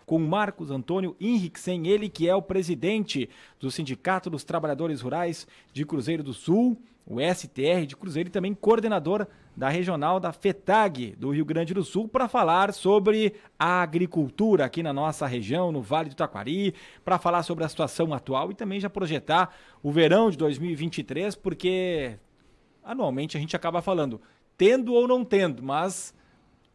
com Marcos Antônio Henrichsen, ele que é o presidente do Sindicato dos Trabalhadores Rurais de Cruzeiro do Sul, o STR de Cruzeiro, e também coordenador da regional da FETAG do Rio Grande do Sul, para falar sobre a agricultura aqui na nossa região, no Vale do Taquari, para falar sobre a situação atual e também já projetar o verão de 2023, porque anualmente a gente acaba falando, tendo ou não tendo, mas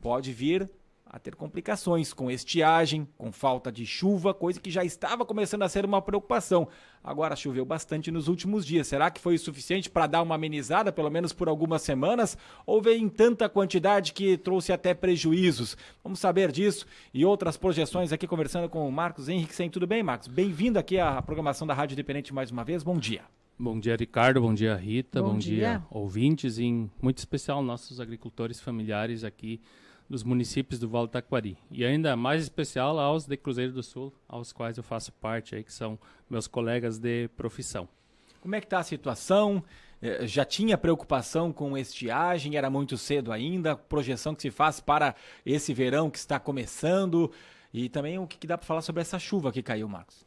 pode vir a ter complicações com estiagem, com falta de chuva, coisa que já estava começando a ser uma preocupação. Agora choveu bastante nos últimos dias. Será que foi o suficiente para dar uma amenizada, pelo menos por algumas semanas? Ou veio em tanta quantidade que trouxe até prejuízos? Vamos saber disso e outras projeções aqui conversando com o Marcos Henrichsen. Tudo bem, Marcos? Bem-vindo aqui à programação da Rádio Independente mais uma vez. Bom dia. Bom dia, Ricardo. Bom dia, Rita. Bom dia, ouvintes, e em muito especial nossos agricultores familiares aqui dos municípios do Vale do Taquari. E ainda mais especial aos de Cruzeiro do Sul, aos quais eu faço parte, aí, que são meus colegas de profissão. Como é que está a situação? Já tinha preocupação com estiagem? Era muito cedo ainda? Projeção que se faz para esse verão que está começando? E também o que dá para falar sobre essa chuva que caiu, Marcos?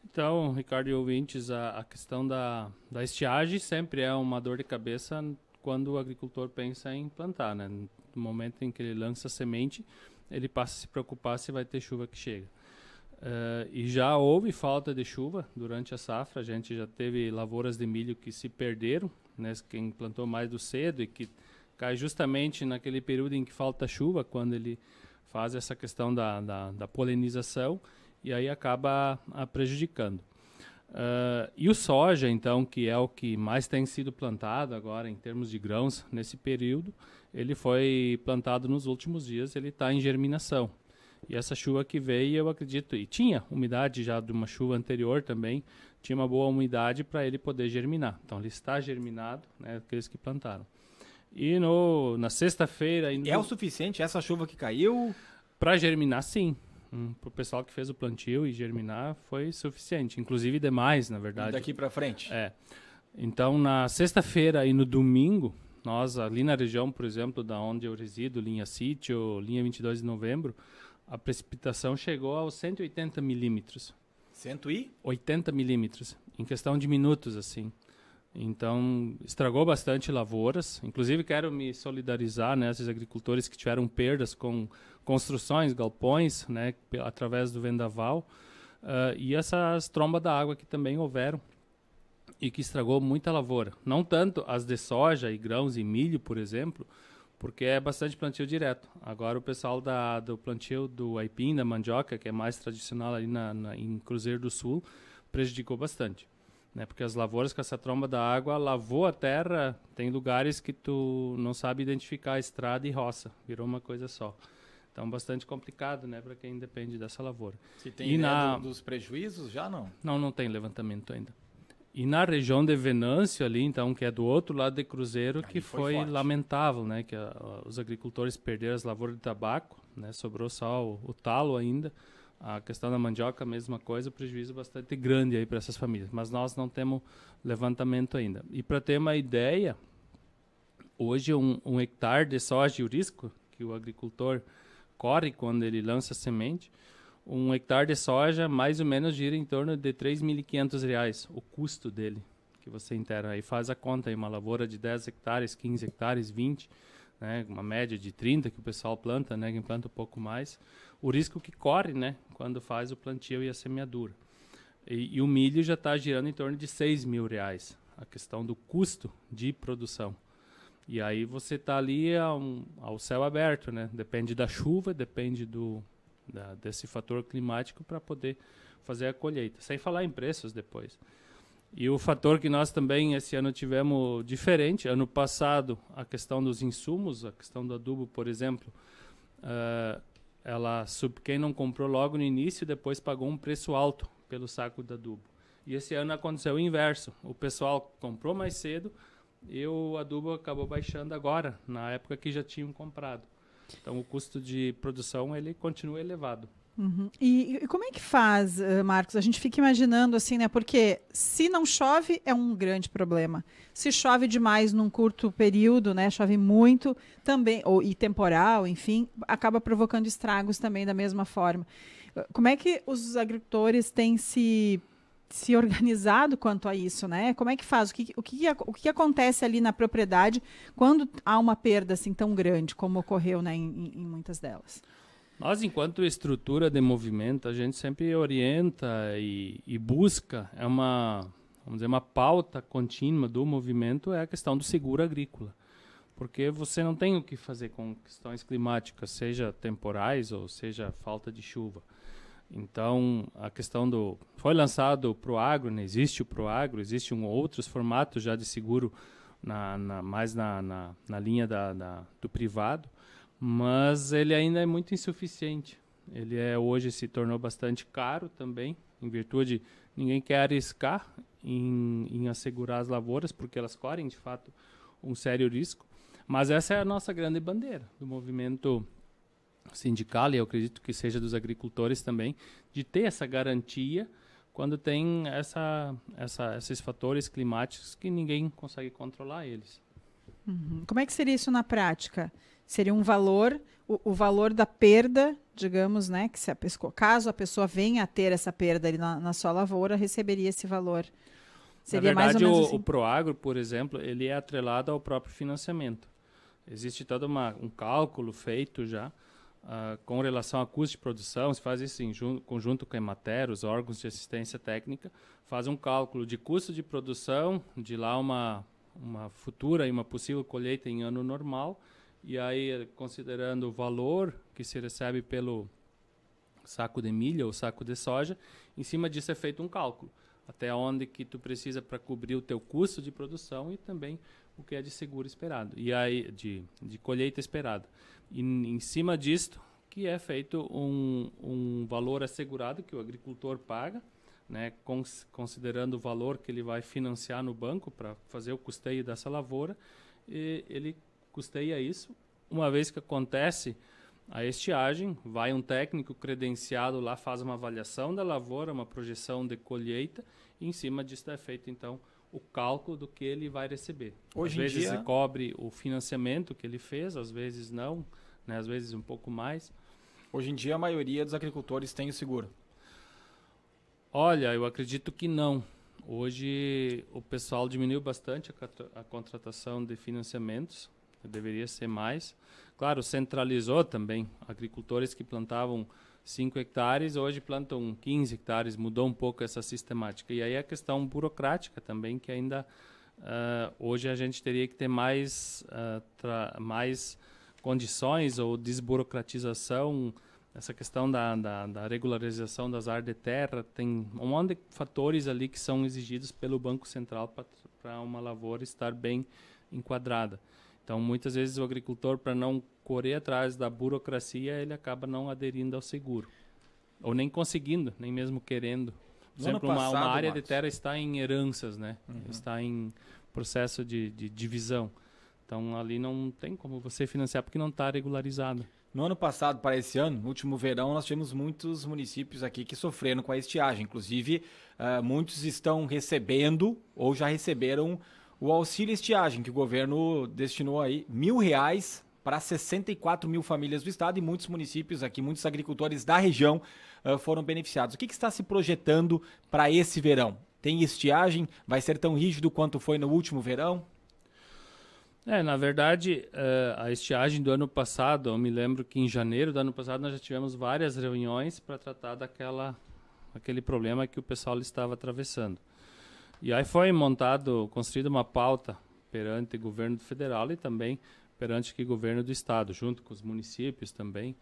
Então, Ricardo e ouvintes, a questão da estiagem sempre é uma dor de cabeça quando o agricultor pensa em plantar, né? No momento em que ele lança a semente, ele passa a se preocupar se vai ter chuva que chega. E já houve falta de chuva durante a safra, a gente já teve lavouras de milho que se perderam, né? Quem plantou mais do cedo e que cai justamente naquele período em que falta chuva, quando ele faz essa questão da polinização, e aí acaba prejudicando. E o soja, então, que é o que mais tem sido plantado agora em termos de grãos nesse período, ele foi plantado nos últimos dias, ele está em germinação. E essa chuva que veio, eu acredito, e tinha umidade já de uma chuva anterior também, tinha uma boa umidade para ele poder germinar. Então ele está germinado, né, aqueles que plantaram. E na sexta-feira... É o suficiente essa chuva que caiu? Para germinar, sim. Para o pessoal que fez o plantio e germinar foi suficiente, inclusive demais, na verdade. E daqui para frente? Então, na sexta-feira e no domingo, nós ali na região, por exemplo, da onde eu resido, linha Sítio, linha 22 de novembro, a precipitação chegou aos 180 milímetros. 180 milímetros, em questão de minutos, assim. Então, estragou bastante lavouras. Inclusive, quero me solidarizar, né, esses agricultores que tiveram perdas com construções, galpões, né, através do vendaval. E essas trombas da água que também houveram e que estragou muita lavoura. Não tanto as de soja e grãos e milho, por exemplo, porque é bastante plantio direto. Agora o pessoal do plantio do aipim, da mandioca, que é mais tradicional ali em Cruzeiro do Sul, prejudicou bastante. Né? Porque as lavouras com essa tromba da água lavou a terra, tem lugares que tu não sabe identificar estrada e roça, virou uma coisa só. Então, bastante complicado, né, para quem depende dessa lavoura. Se tem ideia dos prejuízos, já não? Não tem levantamento ainda. E na região de Venâncio ali, então, que é do outro lado de Cruzeiro, ali que foi lamentável, né, que os agricultores perderam as lavouras de tabaco, né, sobrou só o talo ainda. A questão da mandioca, a mesma coisa, prejuízo bastante grande aí para essas famílias. Mas nós não temos levantamento ainda. E para ter uma ideia, hoje um hectare de soja e o risco que o agricultor corre quando ele lança a semente, um hectare de soja mais ou menos gira em torno de R$ 3.500, o custo dele, que você inteira. Aí faz a conta, aí uma lavoura de 10 hectares, 15 hectares, 20, né, uma média de 30 que o pessoal planta, né, quem planta um pouco mais. O risco que corre, né, quando faz o plantio e a semeadura. E o milho já está girando em torno de R$ 6.000, a questão do custo de produção. E aí você está ali ao céu aberto, né? Depende da chuva, depende desse fator climático para poder fazer a colheita. Sem falar em preços depois. E o fator que nós também esse ano tivemos diferente, ano passado, a questão dos insumos, a questão do adubo, por exemplo, quem não comprou logo no início, depois pagou um preço alto pelo saco de adubo. E esse ano aconteceu o inverso. O pessoal comprou mais cedo e o adubo acabou baixando agora, na época que já tinham comprado. Então o custo de produção ele continua elevado. Uhum. E como é que faz, Marcos? A gente fica imaginando assim, né? Porque se não chove é um grande problema. Se chove demais num curto período, né? Chove muito também, e temporal, enfim, acaba provocando estragos também da mesma forma. Como é que os agricultores têm se organizado quanto a isso, né? Como é que faz? O que acontece ali na propriedade quando há uma perda assim tão grande como ocorreu, né, em muitas delas? Nós, enquanto estrutura de movimento, a gente sempre orienta e busca, vamos dizer, uma pauta contínua do movimento é a questão do seguro agrícola. Porque você não tem o que fazer com questões climáticas, seja temporais ou seja falta de chuva. Então, a questão foi lançado o Proagro, né? Existe o Proagro, existe outros formatos já de seguro mais na linha do privado, mas ele ainda é muito insuficiente. Ele hoje se tornou bastante caro também, em virtude ninguém quer arriscar em assegurar as lavouras, porque elas correm, de fato, um sério risco. Mas essa é a nossa grande bandeira do movimento sindical, e eu acredito que seja dos agricultores também, de ter essa garantia quando tem esses fatores climáticos que ninguém consegue controlar eles. Uhum. Como é que seria isso na prática? Seria um valor, o valor da perda, digamos, né? Que caso a pessoa venha a ter essa perda ali na sua lavoura, receberia esse valor. Seria na verdade, mais ou menos assim. O Proagro, por exemplo, ele é atrelado ao próprio financiamento. Existe todo um cálculo feito já com relação a custo de produção. Se faz isso em conjunto com a Emater, os órgãos de assistência técnica, faz um cálculo de custo de produção, de lá uma futura e uma possível colheita em ano normal, e aí considerando o valor que se recebe pelo saco de milho ou saco de soja, em cima disso é feito um cálculo, até onde que tu precisa para cobrir o teu custo de produção e também o que é de seguro esperado, e aí de colheita esperada. E em cima disto que é feito um valor assegurado que o agricultor paga, né, considerando o valor que ele vai financiar no banco para fazer o custeio dessa lavoura, e ele custeia isso. Uma vez que acontece a estiagem, vai um técnico credenciado lá, faz uma avaliação da lavoura, uma projeção de colheita, e em cima disso é feito, então, o cálculo do que ele vai receber. Às vezes ele cobre o financiamento que ele fez, às vezes não, né, às vezes um pouco mais. Hoje em dia, a maioria dos agricultores tem o seguro. Olha, eu acredito que não. Hoje o pessoal diminuiu bastante a contratação de financiamentos, deveria ser mais. Claro, centralizou também. Agricultores que plantavam 5 hectares, hoje plantam 15 hectares, mudou um pouco essa sistemática. E aí a questão burocrática também, que ainda hoje a gente teria que ter mais condições ou desburocratização. Essa questão da regularização das áreas de terra, tem um monte de fatores ali que são exigidos pelo Banco Central para uma lavoura estar bem enquadrada. Então, muitas vezes o agricultor, para não correr atrás da burocracia, ele acaba não aderindo ao seguro. Ou nem conseguindo, nem mesmo querendo. Por exemplo, uma área de terra está em heranças, né? Uhum. Está em processo de divisão. Então, ali não tem como você financiar porque não está regularizado. No ano passado, para esse ano, no último verão, nós tivemos muitos municípios aqui que sofreram com a estiagem. Inclusive, muitos estão recebendo ou já receberam o auxílio estiagem, que o governo destinou aí R$1.000 para 64 mil famílias do estado, e muitos municípios aqui, muitos agricultores da região foram beneficiados. O que está se projetando para esse verão? Tem estiagem? Vai ser tão rígido quanto foi no último verão? Na verdade, a estiagem do ano passado, eu me lembro que em janeiro do ano passado nós já tivemos várias reuniões para tratar aquele problema que o pessoal estava atravessando. E aí foi construída uma pauta perante o governo federal e também perante o governo do estado, junto com os municípios também.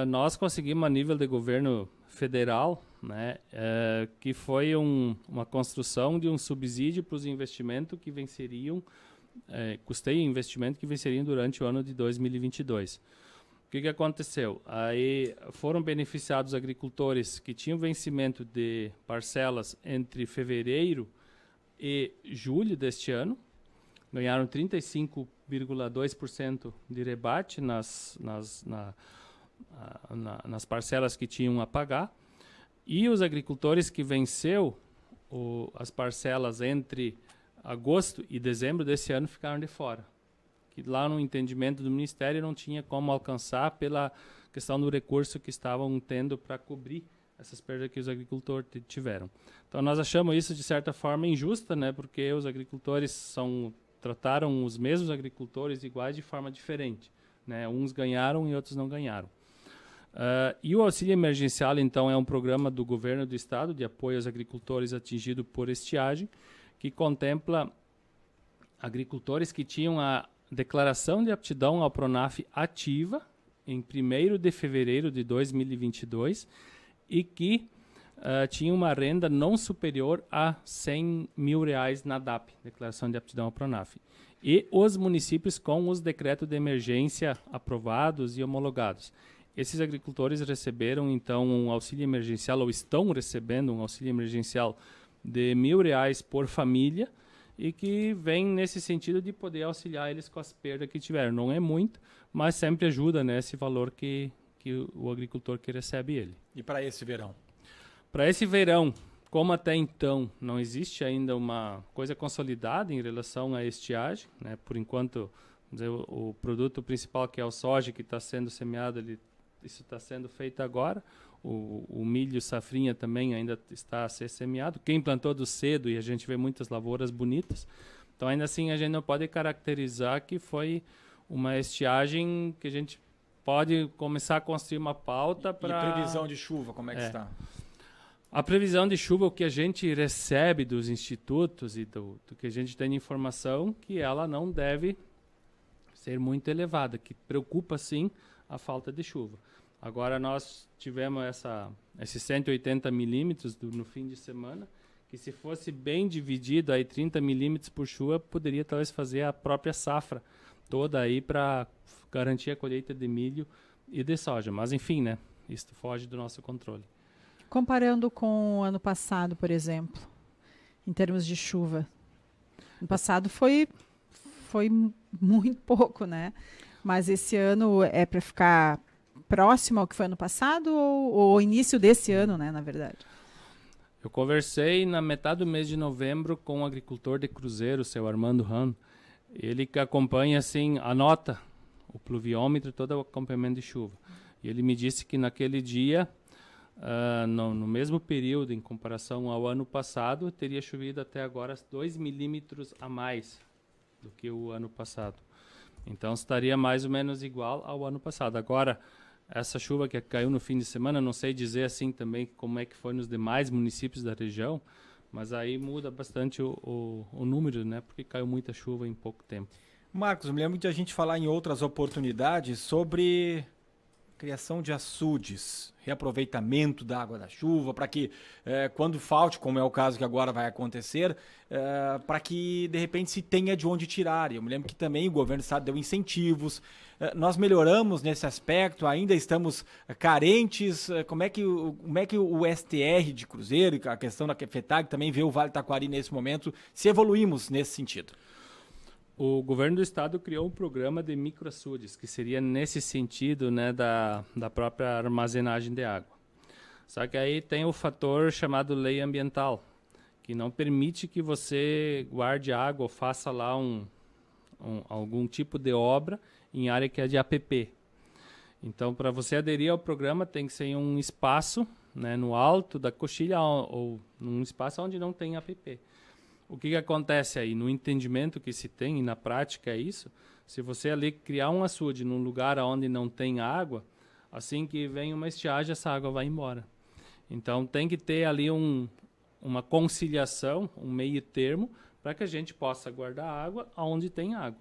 Nós conseguimos a nível de governo federal, né, que foi uma construção de um subsídio para os investimentos que venceriam, custeio e investimento que venceriam durante o ano de 2022. O que aconteceu? Aí foram beneficiados agricultores que tinham vencimento de parcelas entre fevereiro e julho deste ano, ganharam 35,2% de rebate nas parcelas que tinham a pagar, e os agricultores que venceu as parcelas entre agosto e dezembro desse ano ficaram de fora. Que lá no entendimento do Ministério não tinha como alcançar pela questão do recurso que estavam tendo para cobrir essas perdas que os agricultores tiveram. Então nós achamos isso de certa forma injusta, né, porque os agricultores trataram os mesmos agricultores iguais de forma diferente, né? Uns ganharam e outros não ganharam. E o auxílio emergencial, então, é um programa do governo do estado de apoio aos agricultores atingidos por estiagem, que contempla agricultores que tinham a declaração de aptidão ao PRONAF ativa em 1º de fevereiro de 2022 e que tinham uma renda não superior a R$100 mil na DAP, declaração de aptidão ao PRONAF. E os municípios com os decretos de emergência aprovados e homologados. Esses agricultores receberam, então, um auxílio emergencial, ou estão recebendo um auxílio emergencial de R$1.000 por família, e que vem nesse sentido de poder auxiliar eles com as perdas que tiveram. Não é muito, mas sempre ajuda, né, esse valor que o agricultor que recebe ele. E para esse verão? Para esse verão, como até então não existe ainda uma coisa consolidada em relação à estiagem, né, por enquanto, vamos dizer, o produto principal, que é o soja, que está sendo semeado, isso está sendo feito agora. O milho safrinha também ainda está a ser semeado. Quem plantou do cedo, e a gente vê muitas lavouras bonitas. Então, ainda assim, a gente não pode caracterizar que foi uma estiagem que a gente pode começar a construir uma pauta para... E previsão de chuva, como é que está? A previsão de chuva, o que a gente recebe dos institutos e do que a gente tem de informação, que ela não deve ser muito elevada, que preocupa, sim, a falta de chuva. Agora nós tivemos esses 180 milímetros no fim de semana, que se fosse bem dividido, aí 30 milímetros por chuva, poderia talvez fazer a própria safra toda aí para garantir a colheita de milho e de soja. Mas enfim, né, isso foge do nosso controle. Comparando com o ano passado, por exemplo, em termos de chuva. No passado foi muito pouco, né? Mas esse ano é para ficar próximo ao que foi ano passado ou início desse ano, né, na verdade? Eu conversei na metade do mês de novembro com um agricultor de Cruzeiro, o seu Armando Ram. Ele que acompanha, assim, anota o pluviômetro, todo o acompanhamento de chuva. E ele me disse que naquele dia, no mesmo período, em comparação ao ano passado, teria chovido até agora 2 milímetros a mais do que o ano passado. Então, estaria mais ou menos igual ao ano passado. Agora, essa chuva que caiu no fim de semana, não sei dizer assim também como é que foi nos demais municípios da região, mas aí muda bastante o número, né? Porque caiu muita chuva em pouco tempo. Marcos, eu me lembro de a gente falar em outras oportunidades sobre criação de açudes, reaproveitamento da água da chuva, para que quando falte, como é o caso que agora vai acontecer, para que de repente se tenha de onde tirar. Eu me lembro que também o governo do estado deu incentivos, nós melhoramos nesse aspecto, ainda estamos carentes. Como é que o STR de Cruzeiro, a questão da FETAG também vê o Vale do Taquari nesse momento, se evoluímos nesse sentido? O governo do estado criou um programa de microaçudes, que seria nesse sentido, né, da própria armazenagem de água. Só que aí tem o fator chamado lei ambiental, que não permite que você guarde água ou faça lá algum tipo de obra em área que é de APP. Então, para você aderir ao programa, tem que ser em um espaço, né, no alto da coxilha ou num espaço onde não tem APP. O que acontece aí? No entendimento que se tem, e na prática é isso, se você ali criar um açude num lugar onde não tem água, assim que vem uma estiagem, essa água vai embora. Então tem que ter ali uma conciliação, um meio termo, para que a gente possa guardar água onde tem água.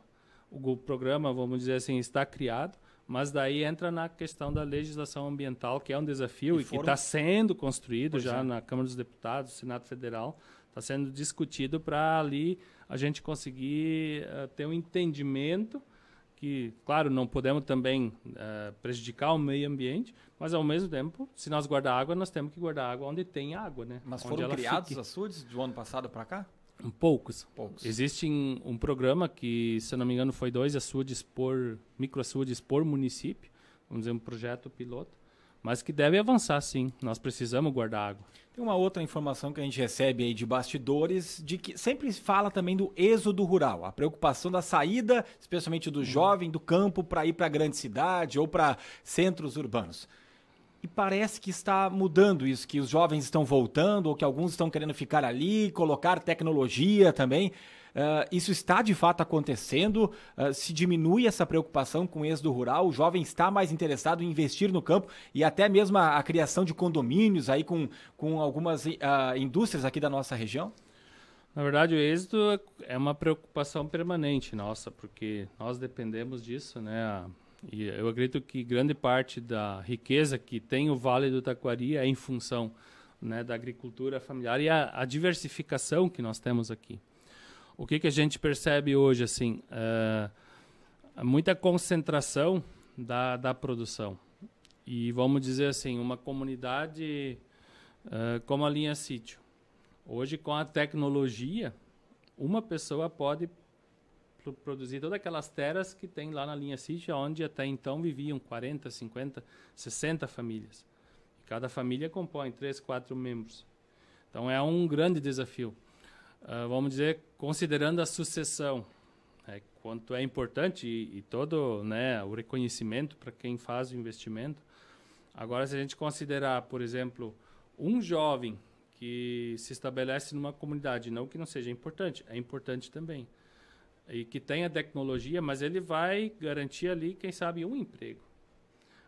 O programa, vamos dizer assim, está criado, mas daí entra na questão da legislação ambiental, que é um desafio e que está sendo construído já na Câmara dos Deputados, Senado Federal. Está sendo discutido para ali a gente conseguir ter um entendimento que, claro, não podemos também prejudicar o meio ambiente, mas ao mesmo tempo, se nós guardar água, nós temos que guardar água onde tem água, né? Mas foram criados açudes do ano passado para cá? Poucos. Existe um programa que, se eu não me engano, foi 2 microaçudes por município, vamos dizer, um projeto piloto, mas que deve avançar sim, nós precisamos guardar água. Tem uma outra informação que a gente recebe aí de bastidores, de que sempre se fala também do êxodo rural, a preocupação da saída, especialmente do jovem, do campo, para ir para a grande cidade ou para centros urbanos. E parece que está mudando isso, que os jovens estão voltando, ou que alguns estão querendo ficar ali, colocar tecnologia também. Isso está de fato acontecendo? Se diminui essa preocupação com o êxodo rural, o jovem está mais interessado em investir no campo e até mesmo a criação de condomínios aí com algumas indústrias aqui da nossa região? Na verdade, o êxodo é uma preocupação permanente nossa, porque nós dependemos disso, né? E eu acredito que grande parte da riqueza que tem o Vale do Taquari é em função, né, da agricultura familiar e a diversificação que nós temos aqui. O que a gente percebe hoje, assim, muita concentração da produção. E vamos dizer assim, uma comunidade como a linha sítio. Hoje, com a tecnologia, uma pessoa pode produzir todas aquelas terras que tem lá na linha sítio, onde até então viviam 40, 50, 60 famílias. E cada família compõe 3, 4 membros. Então, é um grande desafio. Vamos dizer, considerando a sucessão, quanto é importante e todo, né, o reconhecimento para quem faz o investimento. Agora, se a gente considerar, por exemplo, um jovem que se estabelece numa comunidade, não que não seja importante, é importante também, e que tenha tecnologia, mas ele vai garantir ali, quem sabe, um emprego.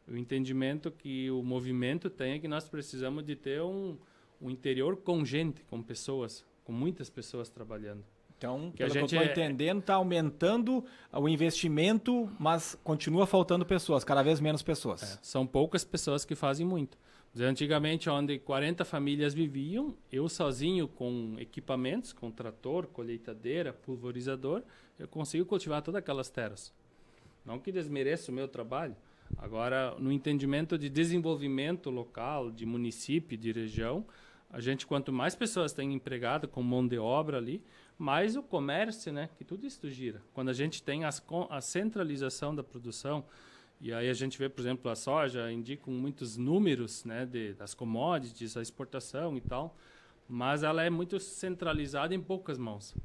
O entendimento que o movimento tem é que nós precisamos de ter um interior com gente, com pessoas, com muitas pessoas trabalhando. Então, pelo que eu estou entendendo, está aumentando o investimento, mas continua faltando pessoas, cada vez menos pessoas. São poucas pessoas que fazem muito. Antigamente, onde 40 famílias viviam, eu sozinho com equipamentos, com trator, colheitadeira, pulverizador, eu consigo cultivar todas aquelas terras. Não que desmereça o meu trabalho. Agora, no entendimento de desenvolvimento local, de município, de região, a gente, quanto mais pessoas tem empregado com mão de obra ali, mais o comércio, né, que tudo isso gira. Quando a gente tem a centralização da produção, e aí a gente vê, por exemplo, a soja, indicam muitos números, né, das commodities, a exportação e tal, mas ela é muito centralizada em poucas mãos.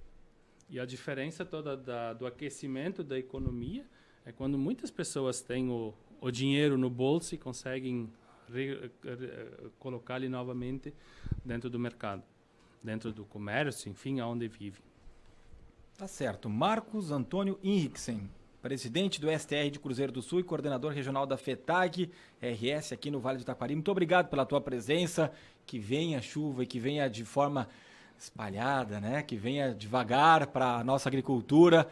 E a diferença toda do aquecimento da economia é quando muitas pessoas têm o dinheiro no bolso e conseguem colocar ele novamente dentro do mercado, dentro do comércio, enfim, aonde vive. Tá certo. Marcos Antônio Henriksen, presidente do STR de Cruzeiro do Sul e coordenador regional da FETAG RS aqui no Vale do Taquari. Muito obrigado pela tua presença, que venha chuva e que venha de forma espalhada, né? Que venha devagar para a nossa agricultura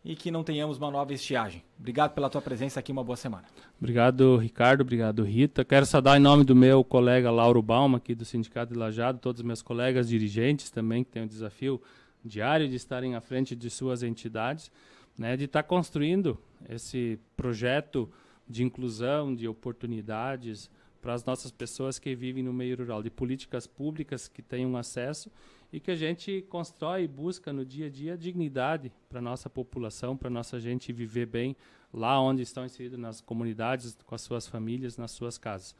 e que não tenhamos uma nova estiagem. Obrigado pela tua presença aqui, uma boa semana. Obrigado, Ricardo, obrigado, Rita. Quero saudar em nome do meu colega Lauro Bauma, aqui do Sindicato de Lajeado, todos os meus colegas dirigentes também, que têm o desafio diário de estarem à frente de suas entidades, né, de estar construindo esse projeto de inclusão, de oportunidades para as nossas pessoas que vivem no meio rural, de políticas públicas que tenham acesso e que a gente constrói e busca no dia a dia dignidade para a nossa população, para a nossa gente viver bem lá onde estão inseridos nas comunidades, com as suas famílias, nas suas casas.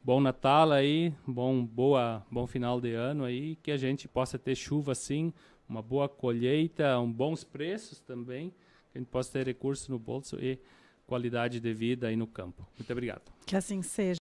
Bom Natal aí, bom final de ano aí, que a gente possa ter chuva sim, uma boa colheita, bons preços também, que a gente possa ter recurso no bolso e qualidade de vida aí no campo. Muito obrigado. Que assim seja.